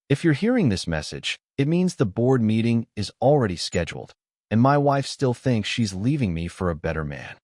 If you're hearing this message, it means the board meeting is already scheduled, and my wife still thinks she's leaving me for a better man.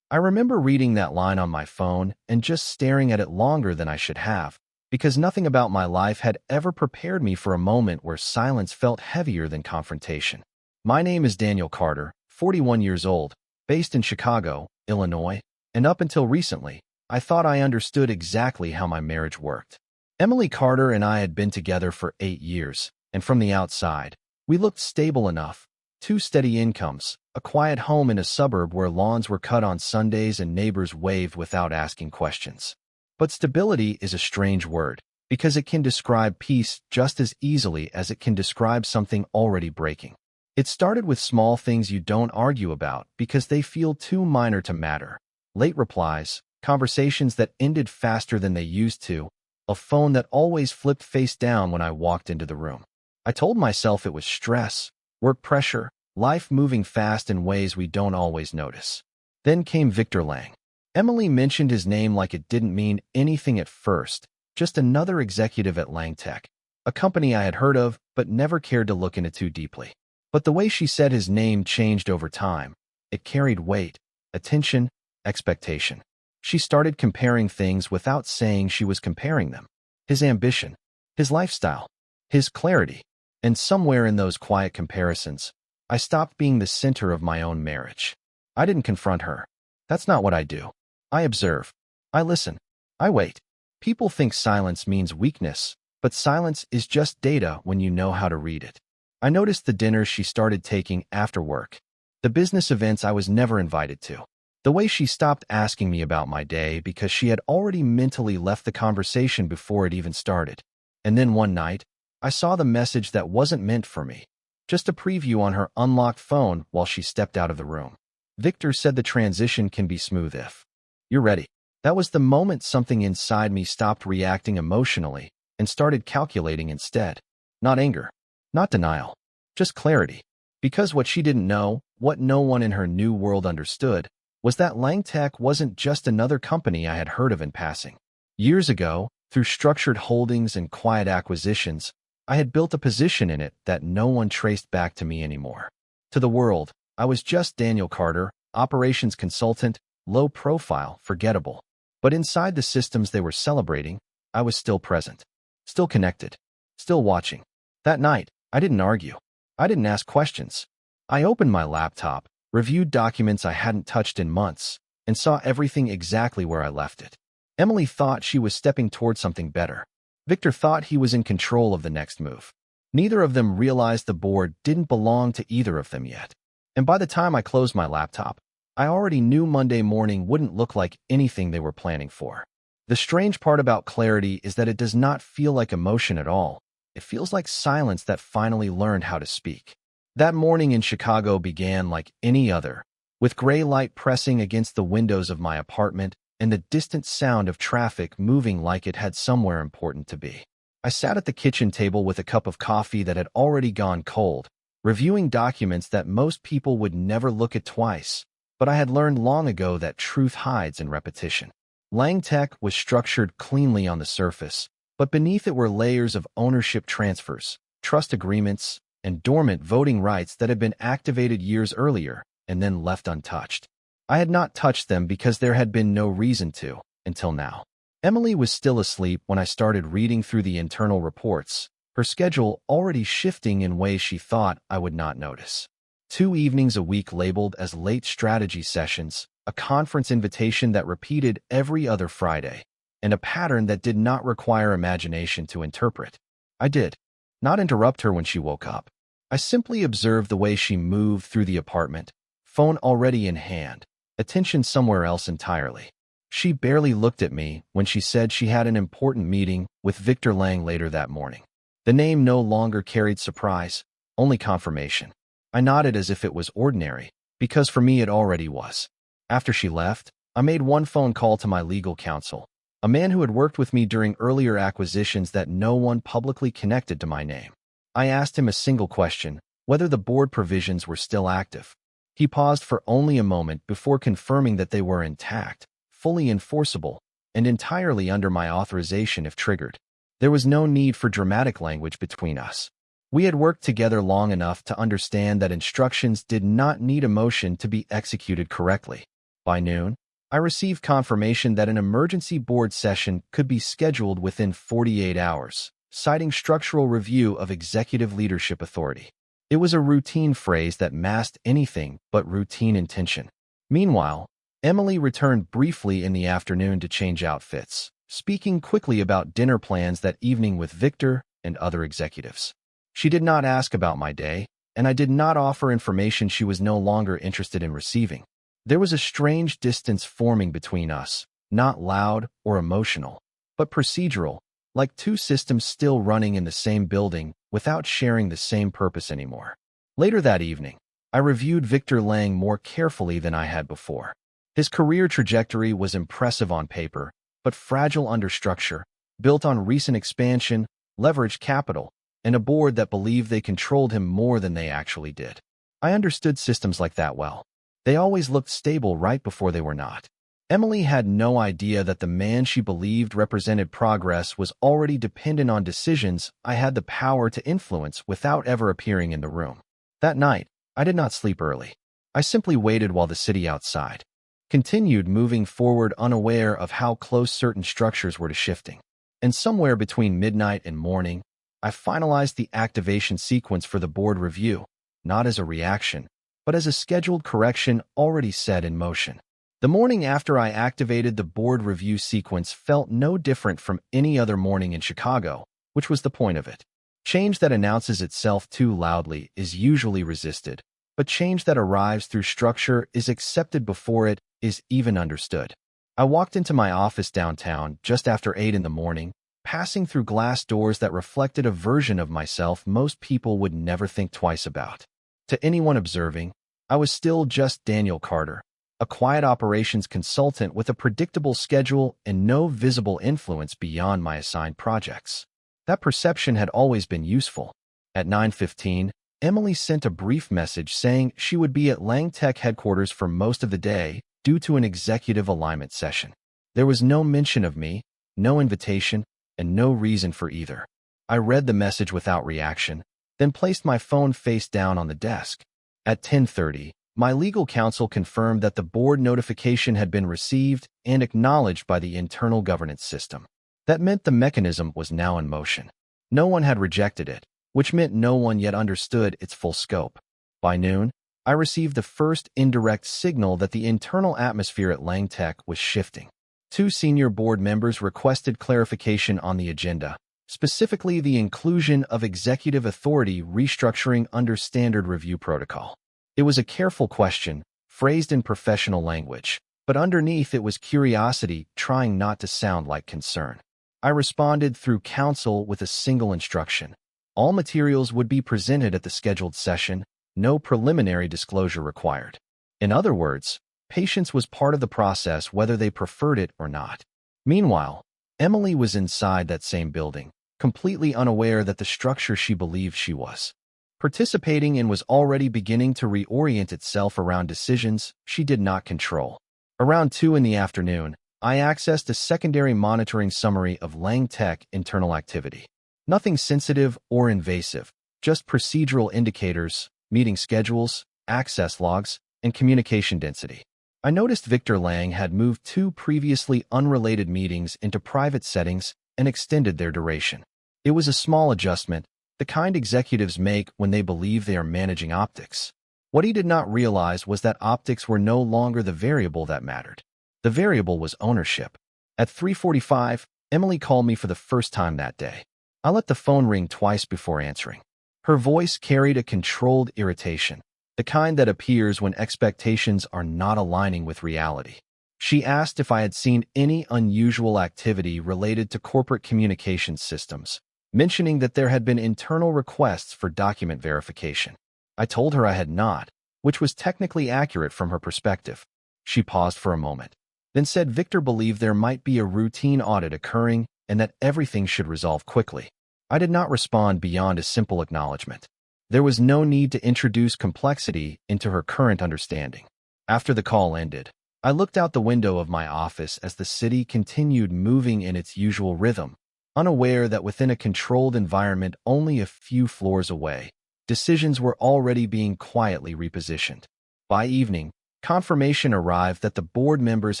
I remember reading that line on my phone and just staring at it longer than I should have, because nothing about my life had ever prepared me for a moment where silence felt heavier than confrontation. My name is Daniel Carter, 41 years old, based in Chicago, Illinois, and up until recently, I thought I understood exactly how my marriage worked. Emily Carter and I had been together for 8 years, and from the outside, we looked stable enough. 2 steady incomes, a quiet home in a suburb where lawns were cut on Sundays and neighbors waved without asking questions. But stability is a strange word, because it can describe peace just as easily as it can describe something already breaking. It started with small things you don't argue about because they feel too minor to matter. Late replies, conversations that ended faster than they used to, a phone that always flipped face down when I walked into the room. I told myself it was stress, work pressure, life moving fast in ways we don't always notice. Then came Victor Lang. Emily mentioned his name like it didn't mean anything at first, just another executive at LangTech, a company I had heard of but never cared to look into too deeply. But the way she said his name changed over time. It carried weight, attention, expectation. She started comparing things without saying she was comparing them. His ambition, his lifestyle, his clarity. And somewhere in those quiet comparisons, I stopped being the center of my own marriage. I didn't confront her. That's not what I do. I observe. I listen. I wait. People think silence means weakness, but silence is just data when you know how to read it. I noticed the dinners she started taking after work, the business events I was never invited to, the way she stopped asking me about my day because she had already mentally left the conversation before it even started. And then one night, I saw the message that wasn't meant for me, just a preview on her unlocked phone while she stepped out of the room. Victor said the transition can be smooth if you're ready. That was the moment something inside me stopped reacting emotionally and started calculating instead. Not anger, not denial, just clarity. Because what she didn't know, what no one in her new world understood, was that LangTech wasn't just another company I had heard of in passing. Years ago, through structured holdings and quiet acquisitions, I had built a position in it that no one traced back to me anymore. To the world, I was just Daniel Carter, operations consultant, low profile, forgettable. But inside the systems they were celebrating, I was still present, still connected, still watching. That night, I didn't argue. I didn't ask questions. I opened my laptop, reviewed documents I hadn't touched in months, and saw everything exactly where I left it. Emily thought she was stepping toward something better. Victor thought he was in control of the next move. Neither of them realized the board didn't belong to either of them yet. And by the time I closed my laptop, I already knew Monday morning wouldn't look like anything they were planning for. The strange part about clarity is that it does not feel like emotion at all. It feels like silence that finally learned how to speak. That morning in Chicago began like any other, with gray light pressing against the windows of my apartment and the distant sound of traffic moving like it had somewhere important to be. I sat at the kitchen table with a cup of coffee that had already gone cold, reviewing documents that most people would never look at twice, but I had learned long ago that truth hides in repetition. LangTech was structured cleanly on the surface, but beneath it were layers of ownership transfers, trust agreements, and dormant voting rights that had been activated years earlier and then left untouched. I had not touched them because there had been no reason to, until now. Emily was still asleep when I started reading through the internal reports, her schedule already shifting in ways she thought I would not notice. 2 evenings a week labeled as late strategy sessions, a conference invitation that repeated every other Friday, and a pattern that did not require imagination to interpret. I did not interrupt her when she woke up. I simply observed the way she moved through the apartment, phone already in hand, attention somewhere else entirely. She barely looked at me when she said she had an important meeting with Victor Lang later that morning. The name no longer carried surprise, only confirmation. I nodded as if it was ordinary, because for me it already was. After she left, I made one phone call to my legal counsel, a man who had worked with me during earlier acquisitions that no one publicly connected to my name. I asked him a single question, whether the board provisions were still active. He paused for only a moment before confirming that they were intact, fully enforceable, and entirely under my authorization if triggered. There was no need for dramatic language between us. We had worked together long enough to understand that instructions did not need emotion to be executed correctly. By noon, I received confirmation that an emergency board session could be scheduled within 48 hours, citing structural review of executive leadership authority. It was a routine phrase that masked anything but routine intention. Meanwhile, Emily returned briefly in the afternoon to change outfits, speaking quickly about dinner plans that evening with Victor and other executives. She did not ask about my day, and I did not offer information she was no longer interested in receiving. There was a strange distance forming between us, not loud or emotional, but procedural, like two systems still running in the same building without sharing the same purpose anymore. Later that evening, I reviewed Victor Lang more carefully than I had before. His career trajectory was impressive on paper, but fragile under structure, built on recent expansion, leveraged capital, and a board that believed they controlled him more than they actually did. I understood systems like that well. They always looked stable right before they were not. Emily had no idea that the man she believed represented progress was already dependent on decisions I had the power to influence without ever appearing in the room. That night, I did not sleep early. I simply waited while the city outside continued moving forward, unaware of how close certain structures were to shifting. And somewhere between midnight and morning, I finalized the activation sequence for the board review, not as a reaction, but as a scheduled correction already set in motion. The morning after I activated the board review sequence felt no different from any other morning in Chicago, which was the point of it. Change that announces itself too loudly is usually resisted, but change that arrives through structure is accepted before it is even understood. I walked into my office downtown just after 8 in the morning, passing through glass doors that reflected a version of myself most people would never think twice about. To anyone observing, I was still just Daniel Carter, a quiet operations consultant with a predictable schedule and no visible influence beyond my assigned projects. That perception had always been useful. At 9:15, Emily sent a brief message saying she would be at LangTech headquarters for most of the day due to an executive alignment session. There was no mention of me, no invitation, and no reason for either. I read the message without reaction, then placed my phone face down on the desk. At 10:30, my legal counsel confirmed that the board notification had been received and acknowledged by the internal governance system. That meant the mechanism was now in motion. No one had rejected it, which meant no one yet understood its full scope. By noon, I received the first indirect signal that the internal atmosphere at LangTech was shifting. 2 senior board members requested clarification on the agenda, specifically the inclusion of executive authority restructuring under standard review protocol. It was a careful question, phrased in professional language, but underneath it was curiosity trying not to sound like concern. I responded through counsel with a single instruction. All materials would be presented at the scheduled session, no preliminary disclosure required. In other words, patience was part of the process whether they preferred it or not. Meanwhile, Emily was inside that same building, completely unaware that the structure she believed she was participating in was already beginning to reorient itself around decisions she did not control. Around 2 in the afternoon, I accessed a secondary monitoring summary of LangTech internal activity. Nothing sensitive or invasive, just procedural indicators, meeting schedules, access logs, and communication density. I noticed Victor Lang had moved 2 previously unrelated meetings into private settings and extended their duration. It was a small adjustment, the kind executives make when they believe they are managing optics. What he did not realize was that optics were no longer the variable that mattered. The variable was ownership. At 3:45, Emily called me for the first time that day. I let the phone ring twice before answering. Her voice carried a controlled irritation, the kind that appears when expectations are not aligning with reality. She asked if I had seen any unusual activity related to corporate communications systems, mentioning that there had been internal requests for document verification. I told her I had not, which was technically accurate from her perspective. She paused for a moment, then said Victor believed there might be a routine audit occurring and that everything should resolve quickly. I did not respond beyond a simple acknowledgement. There was no need to introduce complexity into her current understanding. After the call ended, I looked out the window of my office as the city continued moving in its usual rhythm, unaware that within a controlled environment only a few floors away, decisions were already being quietly repositioned. By evening, confirmation arrived that the board members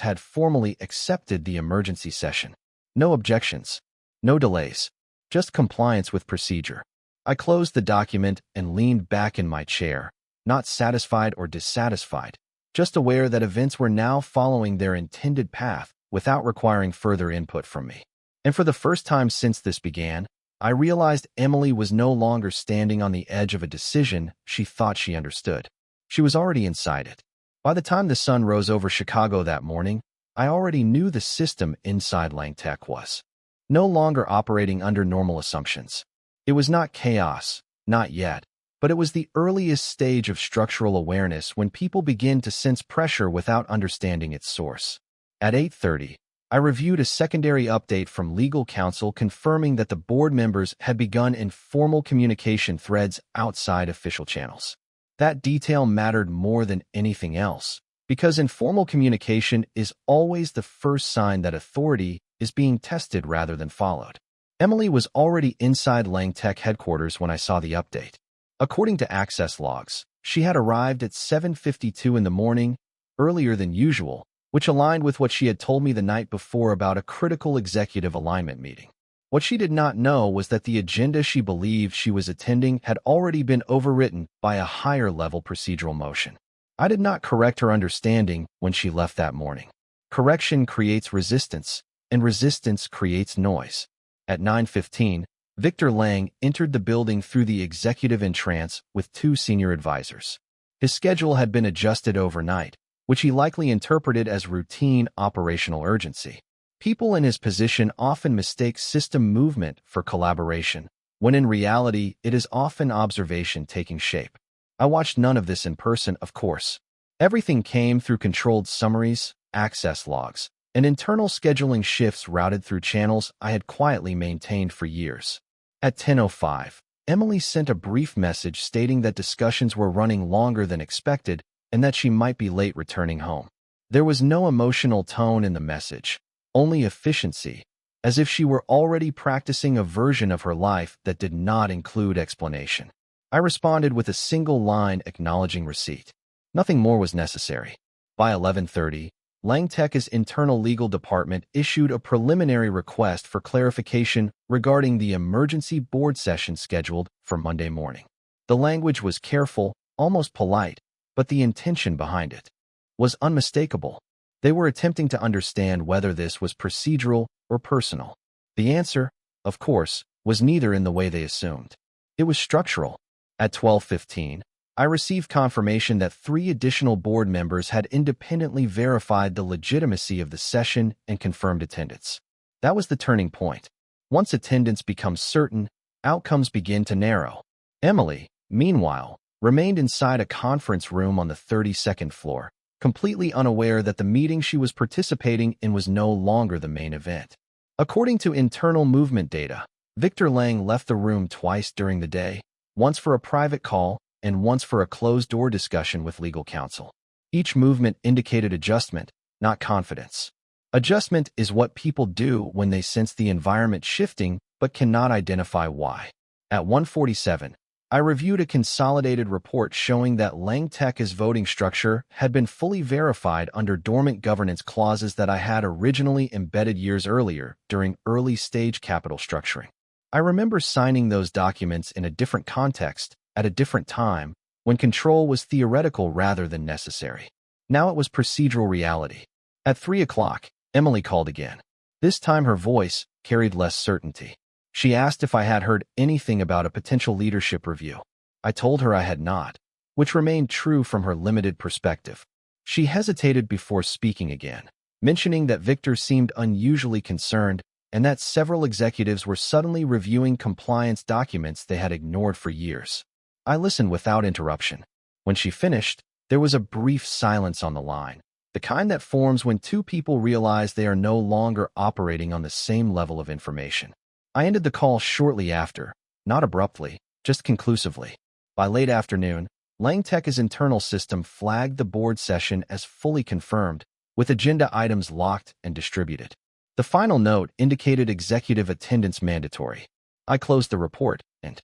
had formally accepted the emergency session. No objections, no delays, just compliance with procedure. I closed the document and leaned back in my chair, not satisfied or dissatisfied, just aware that events were now following their intended path without requiring further input from me. And for the first time since this began, I realized Emily was no longer standing on the edge of a decision she thought she understood. She was already inside it. By the time the sun rose over Chicago that morning, I already knew the system inside LangTech was no longer operating under normal assumptions. It was not chaos, not yet, but it was the earliest stage of structural awareness when people begin to sense pressure without understanding its source. At 8:30, I reviewed a secondary update from legal counsel confirming that the board members had begun informal communication threads outside official channels. That detail mattered more than anything else, because informal communication is always the first sign that authority is being tested rather than followed. Emily was already inside LangTech headquarters when I saw the update. According to access logs, she had arrived at 7:52 in the morning, earlier than usual, which aligned with what she had told me the night before about a critical executive alignment meeting. What she did not know was that the agenda she believed she was attending had already been overwritten by a higher-level procedural motion. I did not correct her understanding when she left that morning. Correction creates resistance, and resistance creates noise. At 9:15, Victor Lang entered the building through the executive entrance with two senior advisors. His schedule had been adjusted overnight, which he likely interpreted as routine operational urgency. People in his position often mistake system movement for collaboration, when in reality it is often observation taking shape. I watched none of this in person, of course. Everything came through controlled summaries, access logs, and internal scheduling shifts routed through channels I had quietly maintained for years. At 10:05, Emily sent a brief message stating that discussions were running longer than expected and that she might be late returning home. There was no emotional tone in the message, only efficiency, as if she were already practicing a version of her life that did not include explanation. I responded with a single line acknowledging receipt. Nothing more was necessary. By 11:30, LangTech's internal legal department issued a preliminary request for clarification regarding the emergency board session scheduled for Monday morning. The language was careful, almost polite, but the intention behind it was unmistakable. They were attempting to understand whether this was procedural or personal. The answer, of course, was neither in the way they assumed. It was structural. At 12:15, I received confirmation that 3 additional board members had independently verified the legitimacy of the session and confirmed attendance. That was the turning point. Once attendance becomes certain, outcomes begin to narrow. Emily, meanwhile, remained inside a conference room on the 32nd floor, completely unaware that the meeting she was participating in was no longer the main event. According to internal movement data, Victor Lang left the room twice during the day, once for a private call and once for a closed-door discussion with legal counsel. Each movement indicated adjustment, not confidence. Adjustment is what people do when they sense the environment shifting but cannot identify why. At 1:47, I reviewed a consolidated report showing that LangTech's voting structure had been fully verified under dormant governance clauses that I had originally embedded years earlier during early-stage capital structuring. I remember signing those documents in a different context, at a different time, when control was theoretical rather than necessary. Now it was procedural reality. At 3 o'clock, Emily called again. This time her voice carried less certainty. She asked if I had heard anything about a potential leadership review. I told her I had not, which remained true from her limited perspective. She hesitated before speaking again, mentioning that Victor seemed unusually concerned and that several executives were suddenly reviewing compliance documents they had ignored for years. I listened without interruption. When she finished, there was a brief silence on the line, the kind that forms when two people realize they are no longer operating on the same level of information. I ended the call shortly after, not abruptly, just conclusively. By late afternoon, LangTech's internal system flagged the board session as fully confirmed, with agenda items locked and distributed. The final note indicated executive attendance mandatory. I closed the report and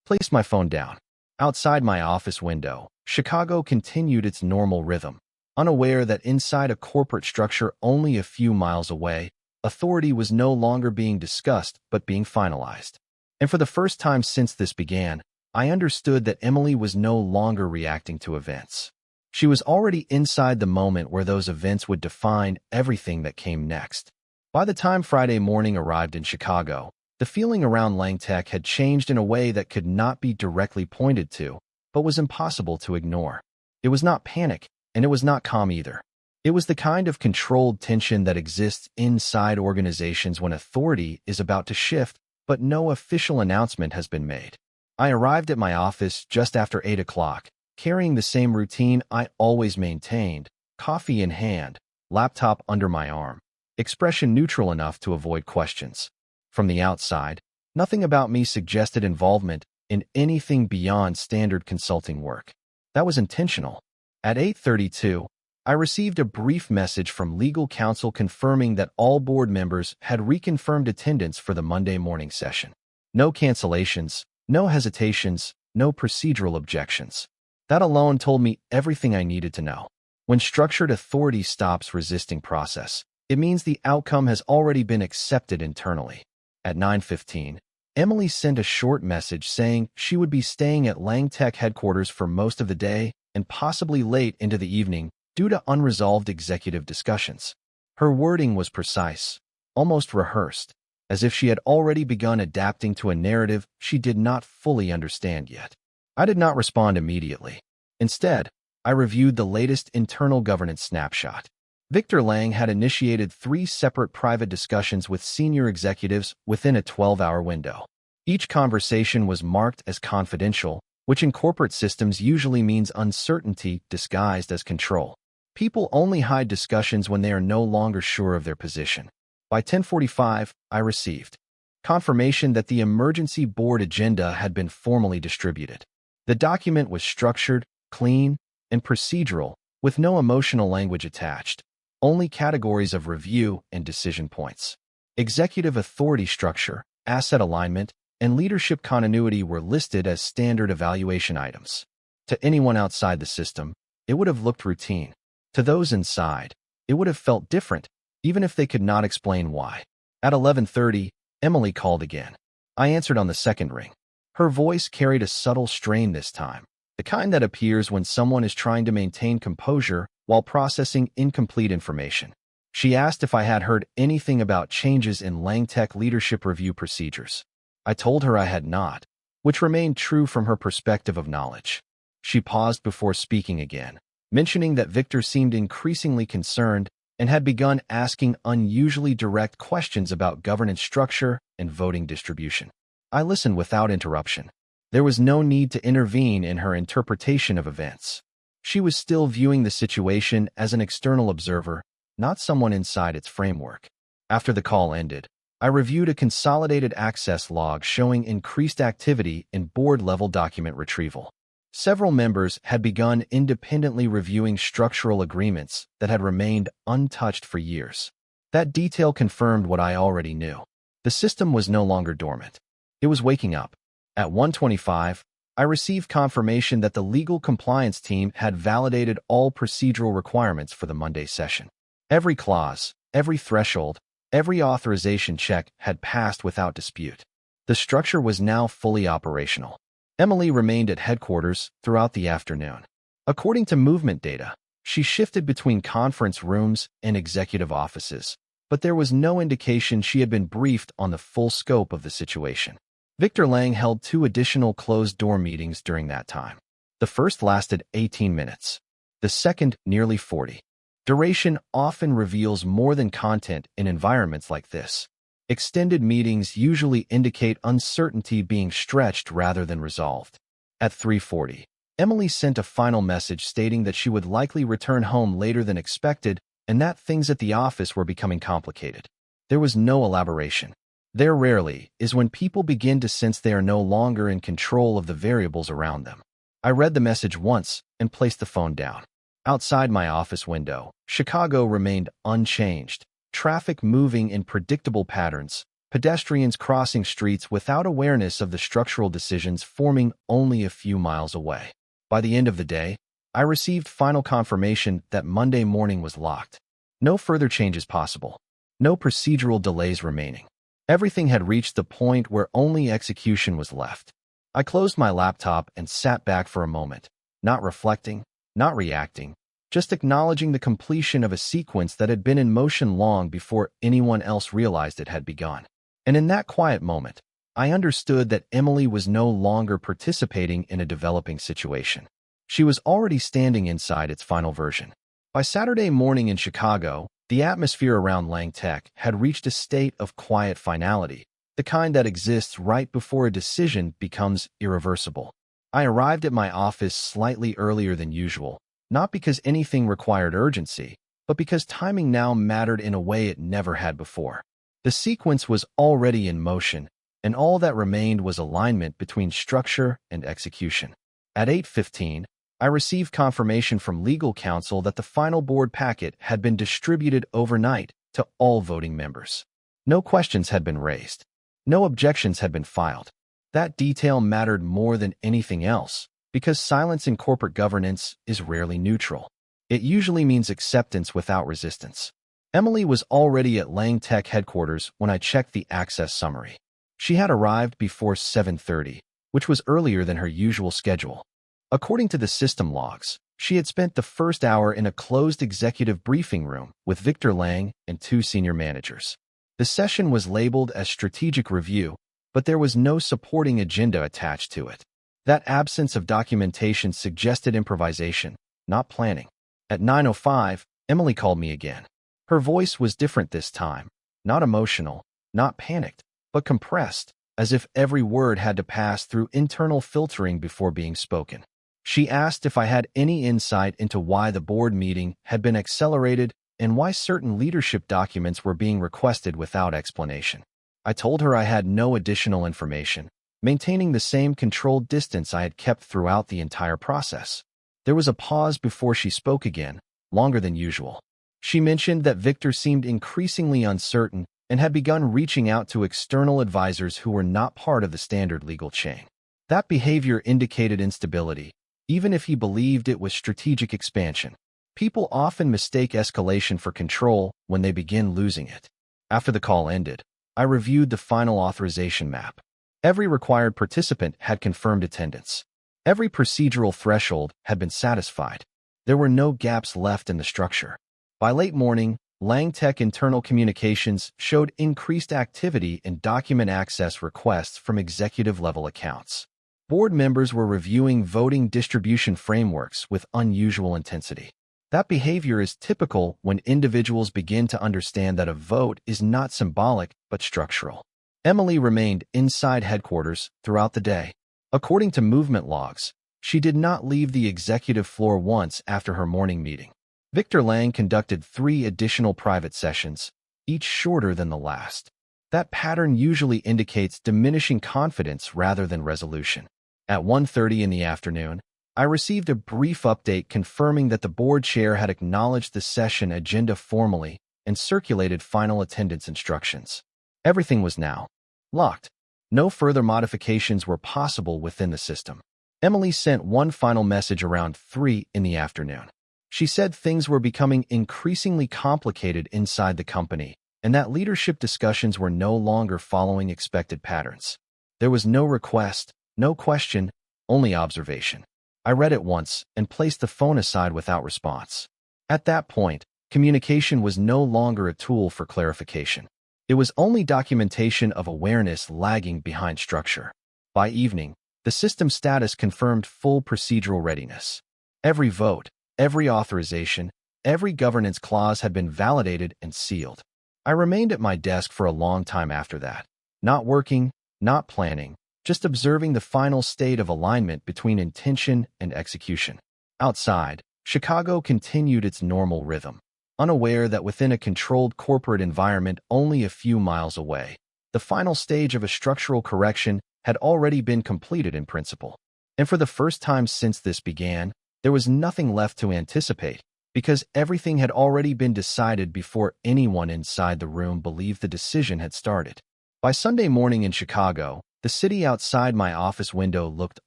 placed my phone down. Outside my office window, Chicago continued its normal rhythm, unaware that inside a corporate structure only a few miles away, authority was no longer being discussed but being finalized. And for the first time since this began, I understood that Emily was no longer reacting to events. She was already inside the moment where those events would define everything that came next. By the time Friday morning arrived in Chicago, the feeling around LangTech had changed in a way that could not be directly pointed to, but was impossible to ignore. It was not panic, and it was not calm either. It was the kind of controlled tension that exists inside organizations when authority is about to shift, but no official announcement has been made. I arrived at my office just after 8 o'clock, carrying the same routine I always maintained, coffee in hand, laptop under my arm, expression neutral enough to avoid questions. From the outside, nothing about me suggested involvement in anything beyond standard consulting work. That was intentional. At 8:32, I received a brief message from legal counsel confirming that all board members had reconfirmed attendance for the Monday morning session. No cancellations, no hesitations, no procedural objections. That alone told me everything I needed to know. When structured authority stops resisting process, it means the outcome has already been accepted internally. At 9:15, Emily sent a short message saying she would be staying at LangTech headquarters for most of the day and possibly late into the evening due to unresolved executive discussions. Her wording was precise, almost rehearsed, as if she had already begun adapting to a narrative she did not fully understand yet. I did not respond immediately. Instead, I reviewed the latest internal governance snapshot. Victor Lang had initiated 3 separate private discussions with senior executives within a 12-hour window. Each conversation was marked as confidential, which in corporate systems usually means uncertainty disguised as control. People only hide discussions when they are no longer sure of their position. By 10:45, I received confirmation that the emergency board agenda had been formally distributed. The document was structured, clean, and procedural, with no emotional language attached. Only categories of review and decision points. Executive authority structure, asset alignment, and leadership continuity were listed as standard evaluation items. To anyone outside the system, it would have looked routine. To those inside, it would have felt different, even if they could not explain why. At 11:30, Emily called again. I answered on the second ring. Her voice carried a subtle strain this time, the kind that appears when someone is trying to maintain composure while processing incomplete information. She asked if I had heard anything about changes in LangTech leadership review procedures. I told her I had not, which remained true from her perspective of knowledge. She paused before speaking again, mentioning that Victor seemed increasingly concerned and had begun asking unusually direct questions about governance structure and voting distribution. I listened without interruption. There was no need to intervene in her interpretation of events. She was still viewing the situation as an external observer, not someone inside its framework. After the call ended, I reviewed a consolidated access log showing increased activity in board-level document retrieval. Several members had begun independently reviewing structural agreements that had remained untouched for years. That detail confirmed what I already knew. The system was no longer dormant. It was waking up. At 1:25, I received confirmation that the legal compliance team had validated all procedural requirements for the Monday session. Every clause, every threshold, every authorization check had passed without dispute. The structure was now fully operational. Emily remained at headquarters throughout the afternoon. According to movement data, she shifted between conference rooms and executive offices, but there was no indication she had been briefed on the full scope of the situation. Victor Lang held 2 additional closed-door meetings during that time. The first lasted 18 minutes. The second, nearly 40. Duration often reveals more than content in environments like this. Extended meetings usually indicate uncertainty being stretched rather than resolved. At 3:40, Emily sent a final message stating that she would likely return home later than expected and that things at the office were becoming complicated. There was no elaboration. There rarely is when people begin to sense they are no longer in control of the variables around them. I read the message once and placed the phone down. Outside my office window, Chicago remained unchanged, traffic moving in predictable patterns, pedestrians crossing streets without awareness of the structural decisions forming only a few miles away. By the end of the day, I received final confirmation that Monday morning was locked. No further changes possible. No procedural delays remaining. Everything had reached the point where only execution was left. I closed my laptop and sat back for a moment, not reflecting, not reacting, just acknowledging the completion of a sequence that had been in motion long before anyone else realized it had begun. And in that quiet moment, I understood that Emily was no longer participating in a developing situation. She was already standing inside its final version. By Saturday morning in Chicago, the atmosphere around LangTech had reached a state of quiet finality, the kind that exists right before a decision becomes irreversible. I arrived at my office slightly earlier than usual, not because anything required urgency, but because timing now mattered in a way it never had before. The sequence was already in motion, and all that remained was alignment between structure and execution. At 8:15, I received confirmation from legal counsel that the final board packet had been distributed overnight to all voting members. No questions had been raised. No objections had been filed. That detail mattered more than anything else, because silence in corporate governance is rarely neutral. It usually means acceptance without resistance. Emily was already at LangTech headquarters when I checked the access summary. She had arrived before 7:30, which was earlier than her usual schedule. According to the system logs, she had spent the first hour in a closed executive briefing room with Victor Lang and two senior managers. The session was labeled as strategic review, but there was no supporting agenda attached to it. That absence of documentation suggested improvisation, not planning. At 9:05, Emily called me again. Her voice was different this time, not emotional, not panicked, but compressed, as if every word had to pass through internal filtering before being spoken. She asked if I had any insight into why the board meeting had been accelerated and why certain leadership documents were being requested without explanation. I told her I had no additional information, maintaining the same controlled distance I had kept throughout the entire process. There was a pause before she spoke again, longer than usual. She mentioned that Victor seemed increasingly uncertain and had begun reaching out to external advisors who were not part of the standard legal chain. That behavior indicated instability, even if he believed it was strategic expansion. People often mistake escalation for control when they begin losing it. After the call ended, I reviewed the final authorization map. Every required participant had confirmed attendance. Every procedural threshold had been satisfied. There were no gaps left in the structure. By late morning, LangTech internal communications showed increased activity in document access requests from executive-level accounts. Board members were reviewing voting distribution frameworks with unusual intensity. That behavior is typical when individuals begin to understand that a vote is not symbolic but structural. Emily remained inside headquarters throughout the day. According to movement logs, she did not leave the executive floor once after her morning meeting. Victor Lang conducted 3 additional private sessions, each shorter than the last. That pattern usually indicates diminishing confidence rather than resolution. At 1:30 in the afternoon, I received a brief update confirming that the board chair had acknowledged the session agenda formally and circulated final attendance instructions. Everything was now locked. No further modifications were possible within the system. Emily sent one final message around 3 in the afternoon. She said things were becoming increasingly complicated inside the company and that leadership discussions were no longer following expected patterns. There was no request, no question, only observation. I read it once and placed the phone aside without response. At that point, communication was no longer a tool for clarification. It was only documentation of awareness lagging behind structure. By evening, the system status confirmed full procedural readiness. Every vote, every authorization, every governance clause had been validated and sealed. I remained at my desk for a long time after that, not working, not planning, just observing the final state of alignment between intention and execution. Outside, Chicago continued its normal rhythm, unaware that within a controlled corporate environment only a few miles away, the final stage of a structural correction had already been completed in principle. And for the first time since this began, there was nothing left to anticipate, because everything had already been decided before anyone inside the room believed the decision had started. By Sunday morning in Chicago, the city outside my office window looked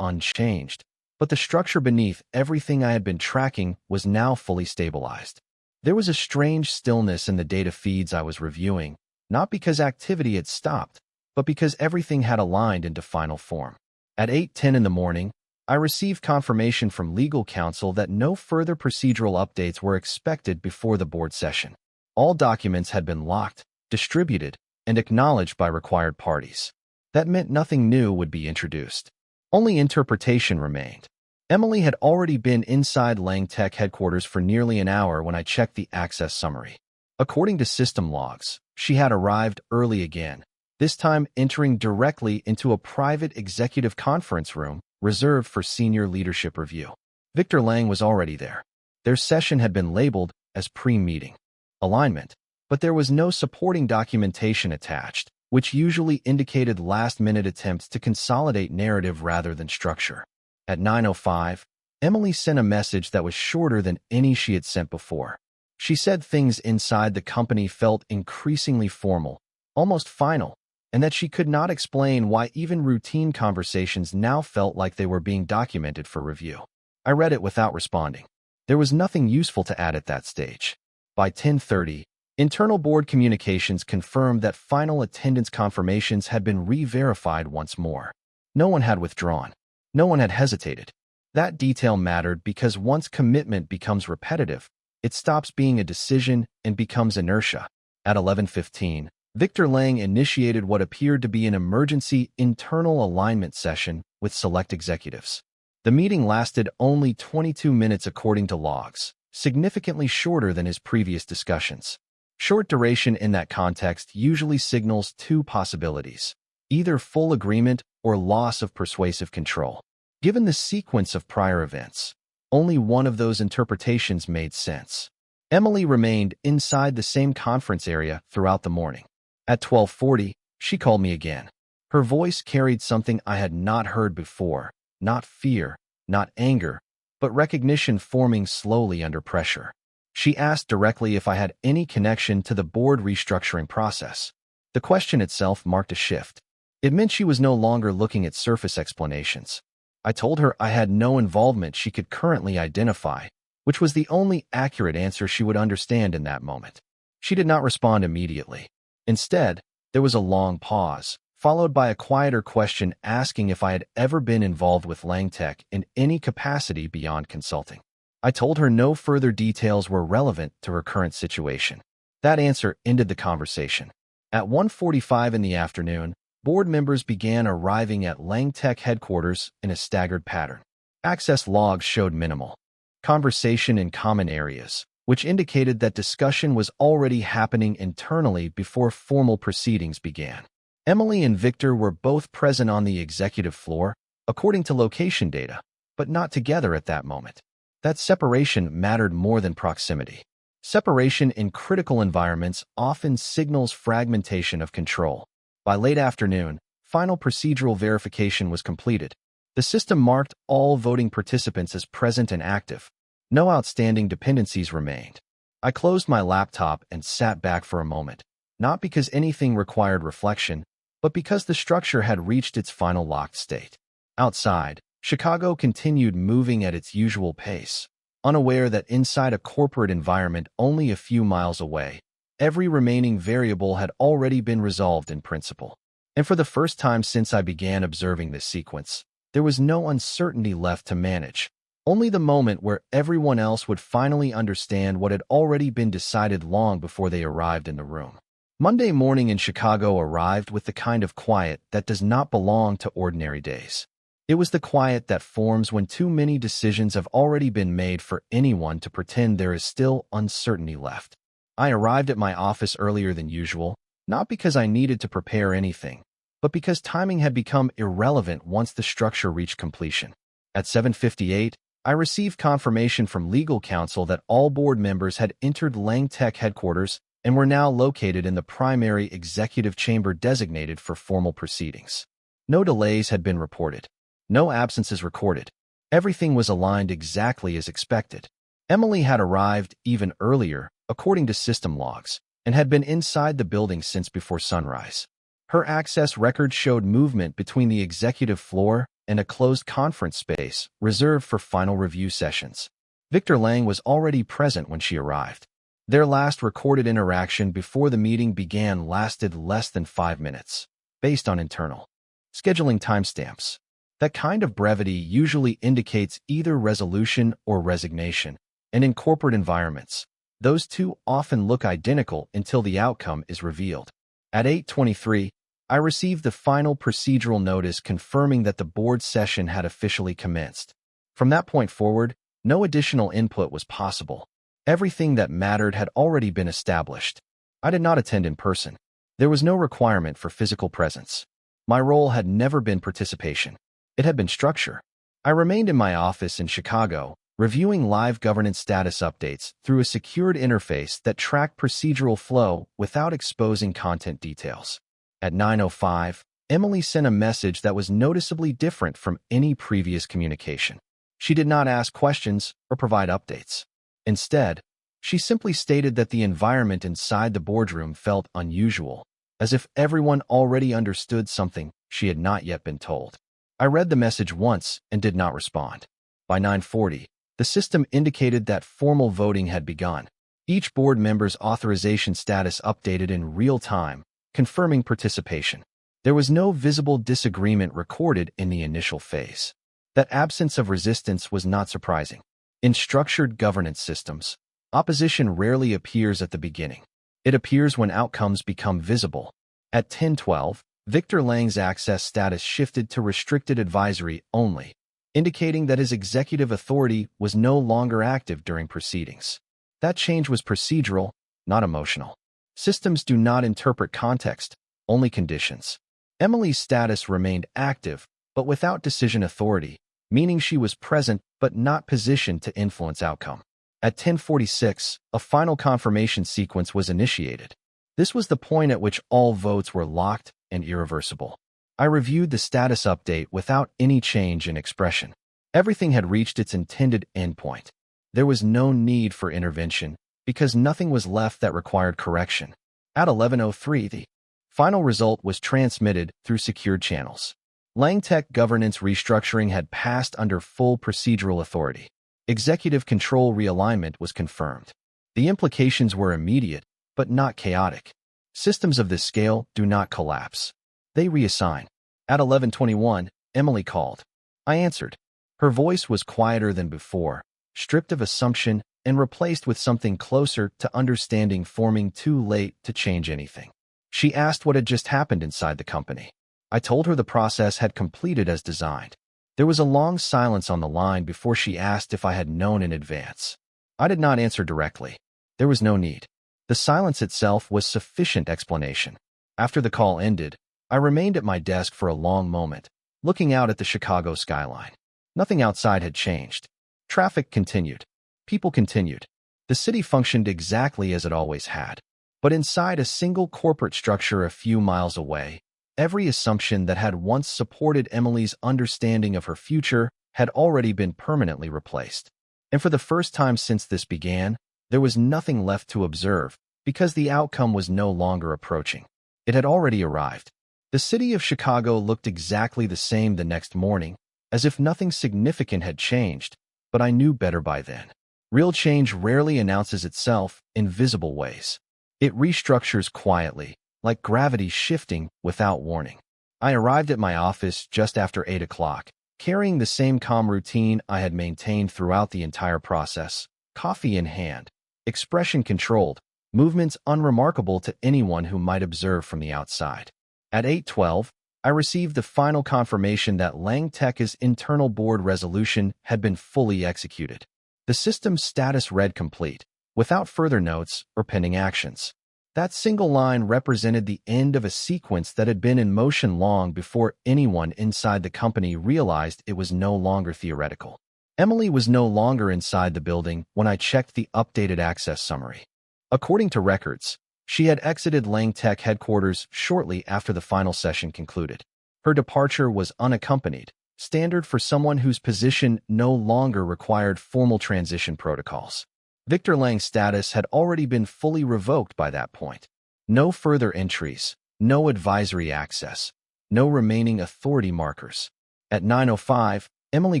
unchanged, but the structure beneath everything I had been tracking was now fully stabilized. There was a strange stillness in the data feeds I was reviewing, not because activity had stopped, but because everything had aligned into final form. At 8:10 in the morning, I received confirmation from legal counsel that no further procedural updates were expected before the board session. All documents had been locked, distributed, and acknowledged by required parties. That meant nothing new would be introduced. Only interpretation remained. Emily had already been inside LangTech headquarters for nearly an hour when I checked the access summary. According to system logs, she had arrived early again, this time entering directly into a private executive conference room reserved for senior leadership review. Victor Lang was already there. Their session had been labeled as pre-meeting alignment, but there was no supporting documentation attached, which usually indicated last-minute attempts to consolidate narrative rather than structure. At 9:05, Emily sent a message that was shorter than any she had sent before. She said things inside the company felt increasingly formal, almost final, and that she could not explain why even routine conversations now felt like they were being documented for review. I read it without responding. There was nothing useful to add at that stage. By 10:30, internal board communications confirmed that final attendance confirmations had been re-verified once more. No one had withdrawn. No one had hesitated. That detail mattered because once commitment becomes repetitive, it stops being a decision and becomes inertia. At 11:15, Victor Lang initiated what appeared to be an emergency internal alignment session with select executives. The meeting lasted only 22 minutes according to logs, significantly shorter than his previous discussions. Short duration in that context usually signals two possibilities: either full agreement or loss of persuasive control. Given the sequence of prior events, only one of those interpretations made sense. Emily remained inside the same conference area throughout the morning. At 12:40, she called me again. Her voice carried something I had not heard before, not fear, not anger, but recognition forming slowly under pressure. She asked directly if I had any connection to the board restructuring process. The question itself marked a shift. It meant she was no longer looking at surface explanations. I told her I had no involvement she could currently identify, which was the only accurate answer she would understand in that moment. She did not respond immediately. Instead, there was a long pause, followed by a quieter question asking if I had ever been involved with LangTech in any capacity beyond consulting. I told her no further details were relevant to her current situation. That answer ended the conversation. At 1:45 in the afternoon, board members began arriving at LangTech headquarters in a staggered pattern. Access logs showed minimal conversation in common areas, which indicated that discussion was already happening internally before formal proceedings began. Emily and Victor were both present on the executive floor, according to location data, but not together at that moment. That separation mattered more than proximity. Separation in critical environments often signals fragmentation of control. By late afternoon, final procedural verification was completed. The system marked all voting participants as present and active. No outstanding dependencies remained. I closed my laptop and sat back for a moment, not because anything required reflection, but because the structure had reached its final locked state. Outside, Chicago continued moving at its usual pace, unaware that inside a corporate environment only a few miles away, every remaining variable had already been resolved in principle. And for the first time since I began observing this sequence, there was no uncertainty left to manage, only the moment where everyone else would finally understand what had already been decided long before they arrived in the room. Monday morning in Chicago arrived with the kind of quiet that does not belong to ordinary days. It was the quiet that forms when too many decisions have already been made for anyone to pretend there is still uncertainty left. I arrived at my office earlier than usual, not because I needed to prepare anything, but because timing had become irrelevant once the structure reached completion. At 7:58, I received confirmation from legal counsel that all board members had entered LangTech headquarters and were now located in the primary executive chamber designated for formal proceedings. No delays had been reported. No absences recorded. Everything was aligned exactly as expected. Emily had arrived even earlier, according to system logs, and had been inside the building since before sunrise. Her access record showed movement between the executive floor and a closed conference space reserved for final review sessions. Victor Lang was already present when she arrived. Their last recorded interaction before the meeting began lasted less than 5 minutes, based on internal scheduling timestamps. That kind of brevity usually indicates either resolution or resignation, and in corporate environments, those two often look identical until the outcome is revealed. At 8:23, I received the final procedural notice confirming that the board session had officially commenced. From that point forward, no additional input was possible. Everything that mattered had already been established. I did not attend in person. There was no requirement for physical presence. My role had never been participation. It had been structure. I remained in my office in Chicago, reviewing live governance status updates through a secured interface that tracked procedural flow without exposing content details. At 9:05, Emily sent a message that was noticeably different from any previous communication. She did not ask questions or provide updates. Instead, she simply stated that the environment inside the boardroom felt unusual, as if everyone already understood something she had not yet been told. I read the message once and did not respond. By 9:40, the system indicated that formal voting had begun. Each board member's authorization status updated in real time, confirming participation. There was no visible disagreement recorded in the initial phase. That absence of resistance was not surprising. In structured governance systems, opposition rarely appears at the beginning. It appears when outcomes become visible. At 10:12, Victor Lang's access status shifted to restricted advisory only, indicating that his executive authority was no longer active during proceedings. That change was procedural, not emotional. Systems do not interpret context, only conditions. Emily's status remained active, but without decision authority, meaning she was present but not positioned to influence outcome. At 10:46, a final confirmation sequence was initiated. This was the point at which all votes were locked and irreversible. I reviewed the status update without any change in expression. Everything had reached its intended endpoint. There was no need for intervention because nothing was left that required correction. At 11:03, the final result was transmitted through secured channels. LangTech governance restructuring had passed under full procedural authority. Executive control realignment was confirmed. The implications were immediate, but not chaotic. Systems of this scale do not collapse. They reassign. At 11:21, Emily called. I answered. Her voice was quieter than before, stripped of assumption and replaced with something closer to understanding, forming too late to change anything. She asked what had just happened inside the company. I told her the process had completed as designed. There was a long silence on the line before she asked if I had known in advance. I did not answer directly. There was no need. The silence itself was sufficient explanation. After the call ended, I remained at my desk for a long moment, looking out at the Chicago skyline. Nothing outside had changed. Traffic continued. People continued. The city functioned exactly as it always had. But inside a single corporate structure a few miles away, every assumption that had once supported Emily's understanding of her future had already been permanently replaced. And for the first time since this began, there was nothing left to observe, because the outcome was no longer approaching. It had already arrived. The city of Chicago looked exactly the same the next morning, as if nothing significant had changed, but I knew better by then. Real change rarely announces itself in visible ways. It restructures quietly, like gravity shifting without warning. I arrived at my office just after 8 o'clock, carrying the same calm routine I had maintained throughout the entire process, coffee in hand, expression controlled, movements unremarkable to anyone who might observe from the outside. At 8:12, I received the final confirmation that LangTech's internal board resolution had been fully executed. The system's status read complete, without further notes or pending actions. That single line represented the end of a sequence that had been in motion long before anyone inside the company realized it was no longer theoretical. Emily was no longer inside the building when I checked the updated access summary. According to records, she had exited LangTech headquarters shortly after the final session concluded. Her departure was unaccompanied, standard for someone whose position no longer required formal transition protocols. Victor Lang's status had already been fully revoked by that point. No further entries, no advisory access, no remaining authority markers. At 9:05, Emily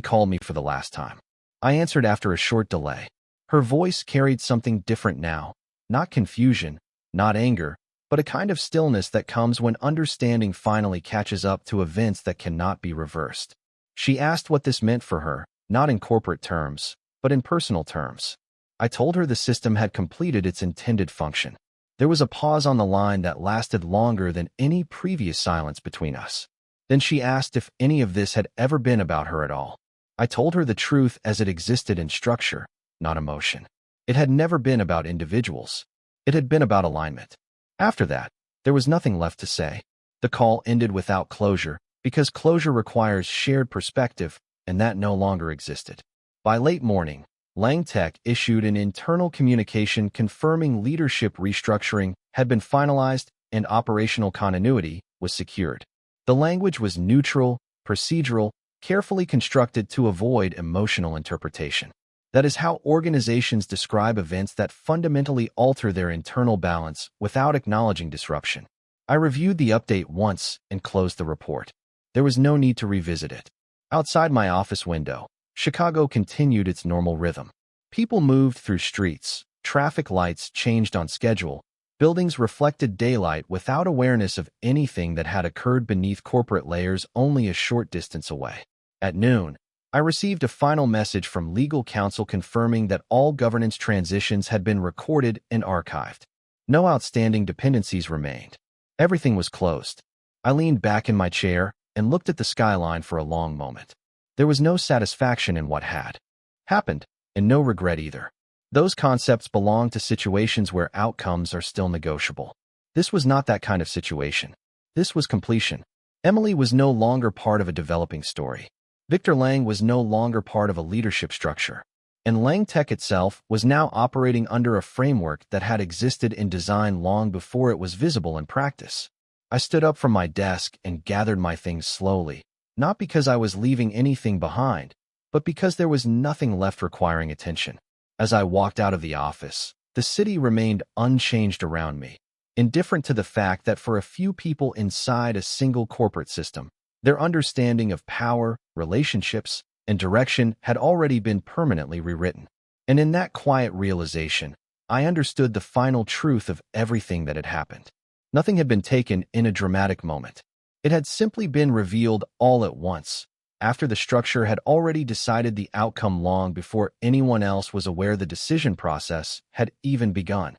called me for the last time. I answered after a short delay. Her voice carried something different now, not confusion, not anger, but a kind of stillness that comes when understanding finally catches up to events that cannot be reversed. She asked what this meant for her, not in corporate terms, but in personal terms. I told her the system had completed its intended function. There was a pause on the line that lasted longer than any previous silence between us. Then she asked if any of this had ever been about her at all. I told her the truth as it existed in structure, not emotion. It had never been about individuals. It had been about alignment. After that, there was nothing left to say. The call ended without closure, because closure requires shared perspective, and that no longer existed. By late morning, LangTech issued an internal communication confirming leadership restructuring had been finalized and operational continuity was secured. The language was neutral, procedural, carefully constructed to avoid emotional interpretation. That is how organizations describe events that fundamentally alter their internal balance without acknowledging disruption. I reviewed the update once and closed the report. There was no need to revisit it. Outside my office window, Chicago continued its normal rhythm. People moved through streets, traffic lights changed on schedule, buildings reflected daylight without awareness of anything that had occurred beneath corporate layers only a short distance away. At noon, I received a final message from legal counsel confirming that all governance transitions had been recorded and archived. No outstanding dependencies remained. Everything was closed. I leaned back in my chair and looked at the skyline for a long moment. There was no satisfaction in what had happened, and no regret either. Those concepts belong to situations where outcomes are still negotiable. This was not that kind of situation. This was completion. Emily was no longer part of a developing story. Victor Lang was no longer part of a leadership structure. And LangTech itself was now operating under a framework that had existed in design long before it was visible in practice. I stood up from my desk and gathered my things slowly, not because I was leaving anything behind, but because there was nothing left requiring attention. As I walked out of the office, the city remained unchanged around me, indifferent to the fact that for a few people inside a single corporate system, their understanding of power, relationships, and direction had already been permanently rewritten. And in that quiet realization, I understood the final truth of everything that had happened. Nothing had been taken in a dramatic moment. It had simply been revealed all at once, after the structure had already decided the outcome long before anyone else was aware the decision process had even begun.